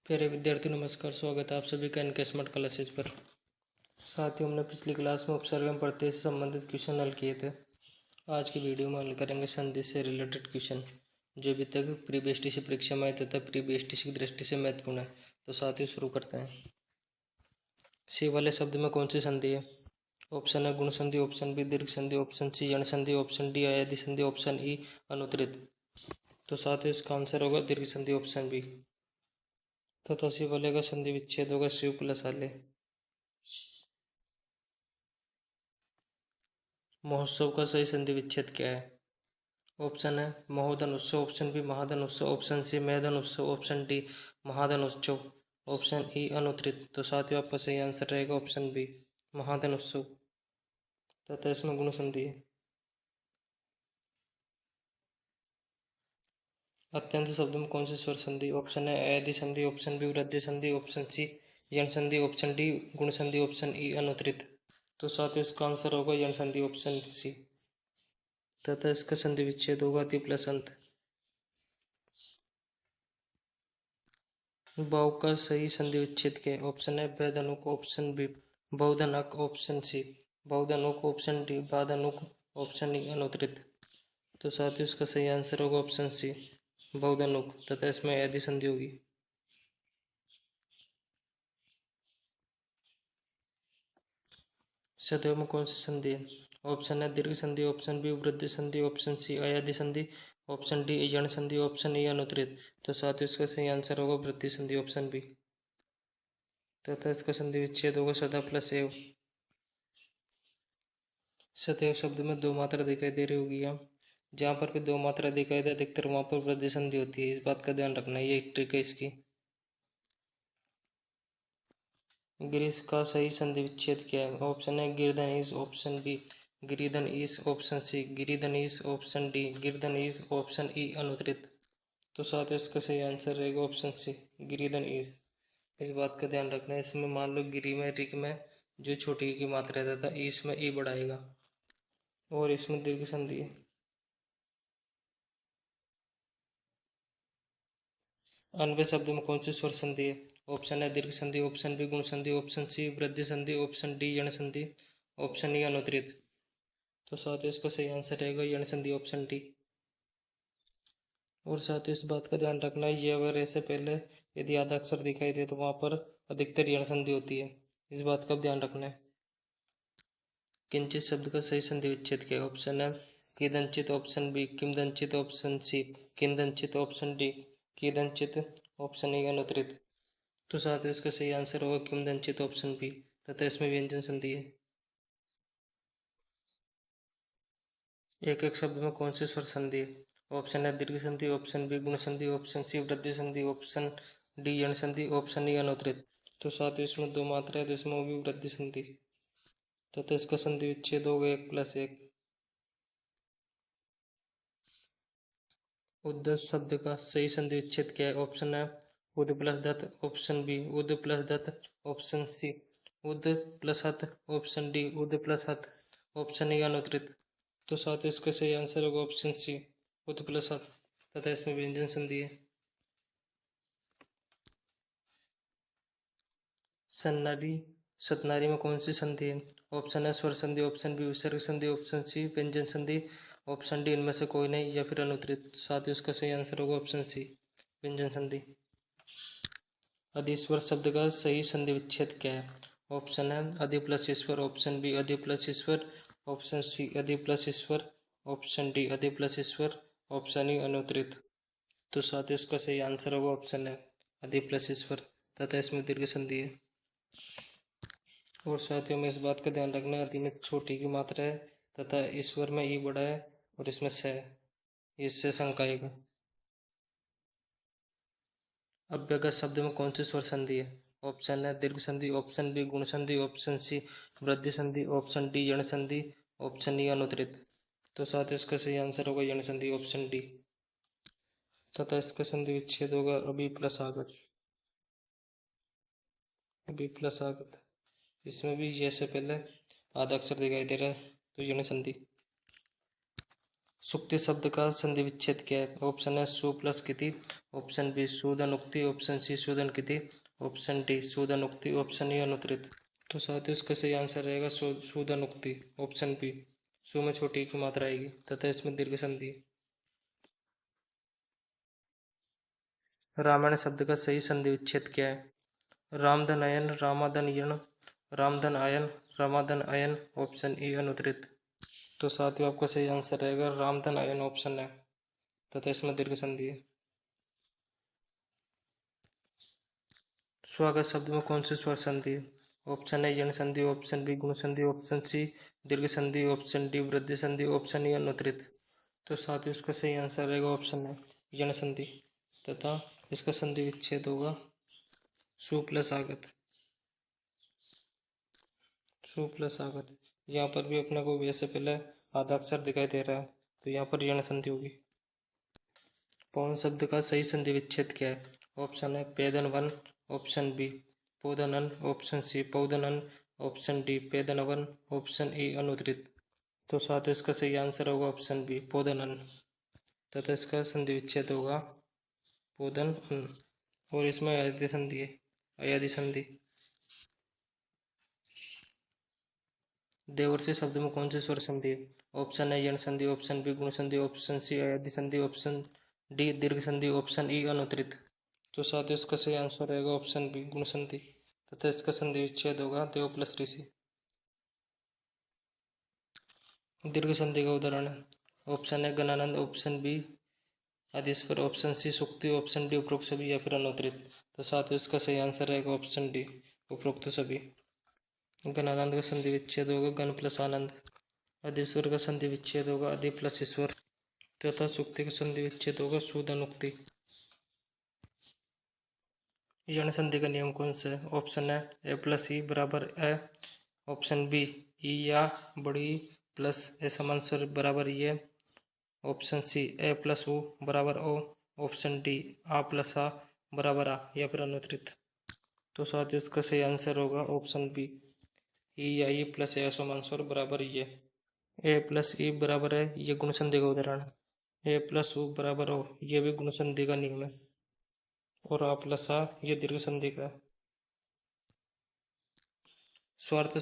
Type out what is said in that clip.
प्यारे विद्यार्थी नमस्कार, स्वागत है आप सभी का इनके स्मार्ट क्लासेज पर। साथियों, हमने पिछली क्लास में उपसर्ग एवं प्रत्यय से संबंधित क्वेश्चन हल किए थे। आज की वीडियो में हल करेंगे संधि से रिलेटेड क्वेश्चन जो अभी तक प्री बेसिक परीक्षा में आए तथा प्री बेसिक की दृष्टि से महत्वपूर्ण है। तो साथियों शुरू करते हैं। सी वाले शब्द में कौन सी संधि है? ऑप्शन है गुण संधि, ऑप्शन बी दीर्घ संधि, ऑप्शन सी यण संधि, ऑप्शन डी अयादि संधि, ऑप्शन ई अनुत्तरित। तो साथियों इसका आंसर होगा दीर्घ संधि, ऑप्शन बी। तथा सी वाले का संधि विच्छेद होगा शिव प्लस आले। महोत्सव का सही संधि विच्छेद क्या है? ऑप्शन है महोधन उत्सव, ऑप्शन बी महाधन उत्सव, ऑप्शन सी मेधन उत्सव, ऑप्शन डी महाधन उत्सव, ऑप्शन ई अनुत्तरित। तो साथियों आपका सही आंसर रहेगा ऑप्शन बी महाधन उत्सव। तथा इसमें गुण संधि है। अत्यंत शब्द में कौन सी स्वर संधि? ऑप्शन है अयदि संधि, ऑप्शन बी वृद्धि संधि, ऑप्शन सी यण संधि, ऑप्शन डी गुण संधि, ऑप्शन ई अनुत्तरित। तो साथियों इसका आंसर होगा यण संधि, ऑप्शन सी। तथा इसका संधि विच्छेद होगा अति प्लस अंत। वाव का सही संधि विच्छेद क्या है? ऑप्शन है वैधानुक, ऑप्शन बी बहुधनक, ऑप्शन सी बहुधनुक, ऑप्शन डी बाधानुक, ऑप्शन ई अनुत्तरित। तो साथियों इसका सही आंसर होगा ऑप्शन सी बहुधनुक। तथा इसमें यदि संधि होगी। सदैव में कौन सी संधि है? ऑप्शन है दीर्घ संधि, ऑप्शन बी वृद्धि संधि, ऑप्शन सी अयादि संधि, ऑप्शन डी यण संधि, ऑप्शन ई अनुत्तरित। तो साथियों इसका सही आंसर होगा वृद्धि संधि, ऑप्शन बी। तथा इसका संधि विच्छेद होगा सदा प्लस एव। सदैव शब्द में दो मात्रा दिखाई दे रही होगी। यहाँ जहाँ पर भी दो मात्रा दिखाई दे अधिकतर वहां पर वृद्धि संधि होती है। इस बात का ध्यान रखना, ये एक ट्रिक है इसकी। ग्रीस का सही संधि विच्छेद क्या है? ऑप्शन है गिरधनीस, ऑप्शन बी गिरिधनीस, ऑप्शन सी गिरिधनीस, ऑप्शन डी गिरधनीस, ऑप्शन ई अनुत्तरित। तो साथ इसका सही आंसर रहेगा ऑप्शन सी गिरिधनीस। इस बात का ध्यान रखना है। इसमें मान लो गिरी में रिक में जो छोटी की मात्रा रहता था इसमें ई बढ़ाएगा और इसमें दीर्घ संधि है। अन्वय शब्द में कौन सी स्वर संधि है? ऑप्शन है दीर्घ संधि, ऑप्शन बी गुण संधि, ऑप्शन सी वृद्धि संधि, ऑप्शन डी यण संधि, ऑप्शन ई अनुत्तरित। तो साथ ही इसका सही आंसर रहेगा यण संधि, ऑप्शन डी। और साथ ही इस बात का ध्यान रखना है ये अगर ऐसे पहले यदि आधा अक्षर दिखाई दे तो वहां पर अधिकतर यण संधि होती है। इस बात का ध्यान रखना है। किंचित शब्द का सही संधि विच्छेद क्या है? ऑप्शन है किदंचित, ऑप्शन बी किमदंचित, ऑप्शन सी किंदंचित, ऑप्शन डी किदंचित, ऑप्शन ई अनुत्तरित। तो साथ ही इसका सही आंसर होगा किमदंचित, ऑप्शन बी। तथा इसमें व्यंजन संधि है। एक एक शब्द में कौन सी स्वर संधि है? ऑप्शन है दीर्घ संधि, ऑप्शन बी गुण संधि, ऑप्शन सी वृद्धि संधि, ऑप्शन डी यण संधि, ऑप्शन ई अनुत्तरित। तो साथ ही इसमें दो मात्रा है तो इसमें होगी वृद्धि संधि। तथा इसका संधि विच्छेद होगा 1+1। उद्दत शब्द का सही संधि विच्छेद क्या है? ऑप्शन है उद प्लस दत्त, ऑप्शन बी उद प्लस दत्त, ऑप्शन सी उद प्लस हत, ऑप्शन डी उद प्लस हत, ऑप्शन ई अनुत्तरित। तो साथ ही इसका सही आंसर होगा ऑप्शन सी उद प्लस हत। तथा इसमें व्यंजन संधि है। सन्नारी सतनारी में कौन सी संधि है? ऑप्शन है स्वर संधि, ऑप्शन बी विसर्ग संधि, ऑप्शन सी व्यंजन संधि, ऑप्शन डी इनमें से कोई नहीं या फिर अनुत्तरित। साथ ही उसका सही आंसर होगा ऑप्शन सी व्यंजन संधि। अधिस्वर शब्द का सही संधि विच्छेद क्या है? ऑप्शन है अधि प्लस ईश्वर, ऑप्शन बी अधि प्लस ईश्वर, ऑप्शन सी अधि प्लस ईश्वर, ऑप्शन डी अधि प्लस ईश्वर, ऑप्शन ई अनुत्तरित। तो साथ ही इसका सही आंसर होगा ऑप्शन है अधि प्लस ईश्वर। तथा इसमें दीर्घ संधि है। और साथियों में इस बात का ध्यान रखना है अति में छोटी की मात्रा है तथा ईश्वर में ई बड़ा है और इसमें स है। इससे शंका आएगा। अव्यगत शब्द में कौन सी स्वर संधि है? ऑप्शन है दीर्घ संधि, ऑप्शन बी गुण संधि, ऑप्शन सी वृद्धि संधि, ऑप्शन डी यण संधि, ऑप्शन ई अनुत्तरित। तो साथ ही इसका सही आंसर होगा यण संधि, ऑप्शन डी। तथा इसका संधि विच्छेद होगा अभी प्लस आगत। अभी प्लस आगत इसमें भी जैसे पहले आधा अक्षर दिखाई दे रहा है तो यण संधि। सुक्ति शब्द का संधि विच्छेद क्या है? ऑप्शन है सु प्लस किति, ऑप्शन बी सुद अनुक्ति, ऑप्शन सी सुद किति, ऑप्शन डी सुद अनुक्ति, ऑप्शन ई अनुत्तरित। तो साथियों इसका सही आंसर रहेगा सुद अनुक्ति, ऑप्शन बी। सु में छोटी की मात्रा आएगी तथा इसमें दीर्घ संधि। रामायण शब्द का सही संधि विच्छेद क्या है? रामधन अयन, रामाधन यण, रामधन आयन, रामाधन अयन, ऑप्शन ई अनुत्तरित। तो साथियों आपका सही आंसर रहेगा रामधन आयन, ऑप्शन है तथा इसमें दीर्घ संधि है। स्वागत शब्द में कौन सी स्वर संधि है? ऑप्शन है यण संधि, ऑप्शन बी गुण संधि, ऑप्शन सी दीर्घ संधि, ऑप्शन डी वृद्धि संधि, ऑप्शन ई अनुत्तरित। तो साथियों इसका सही आंसर रहेगा ऑप्शन है यण संधि तथा इसका संधि विच्छेद होगा सु प्लस आगत। सु प्लस आगत। यहाँ पर भी अपने को वैसे पहले आधा अक्षर दिखाई दे रहा है तो यहाँ पर यण संधि होगी। पवन शब्द का सही संधि विच्छेद क्या है? ऑप्शन है पेदन वन, ऑप्शन बी पोदनन, ऑप्शन सी पौदनन, ऑप्शन डी पेदनवन, ऑप्शन ई अनुत्तरित। तो साथ इसका सही आंसर होगा ऑप्शन बी पोदनन तथा इसका संधि विच्छेद होगा पोदन अन। और इसमें अयादि संधि है, अयादि संधि। देवर्षि शब्द में कौन सी स्वर संधि है? ऑप्शन है यण संधि, ऑप्शन बी गुण संधि, ऑप्शन सी अयादि संधि, ऑप्शन डी दीर्घ संधि, ऑप्शन ई अनुत्तरित। तो साथियों इसका सही आंसर रहेगा ऑप्शन बी गुण संधि तथा इसका संधि विच्छेद होगा देव प्लस ऋषि। दीर्घ संधि का उदाहरण है ऑप्शन है गणानंद, ऑप्शन बी आदिस्वर, ऑप्शन सी सुक्ति, ऑप्शन डी उपरोक्त सभी या फिर अनुत्तरित। तो साथियों इसका सही आंसर रहेगा ऑप्शन डी उपरोक्त सभी। गणानंद का संधि विच्छेद होगा गण प्लस आनंद, आदिश्वर का संधि विच्छेद होगा आदि प्लस ईश्वर तथा सुक्ति का संधि विच्छेद होगा सुद अनुक्ति। यण संधि का नियम कौन सा है? ऑप्शन है ए प्लस ई बराबर ए, ऑप्शन बी ई या बड़ी प्लस ए समान स्वर बराबर ये, ऑप्शन सी ए प्लस ओ बराबर ओ, ऑप्शन डी आ प्लस आ बराबर आ या फिर अनुत्तरित। तो साथियों इसका सही आंसर होगा ऑप्शन बी ई या ई प्लस ए समान स्वर बराबर ये। ए प्लस ई बराबर है ये गुण संधि का उदाहरण है। ए प्लस ओ बराबर ओ ये भी गुण संधि का नियम है और आ प्लस आ ये दीर्घ संधि का। स्वार्थ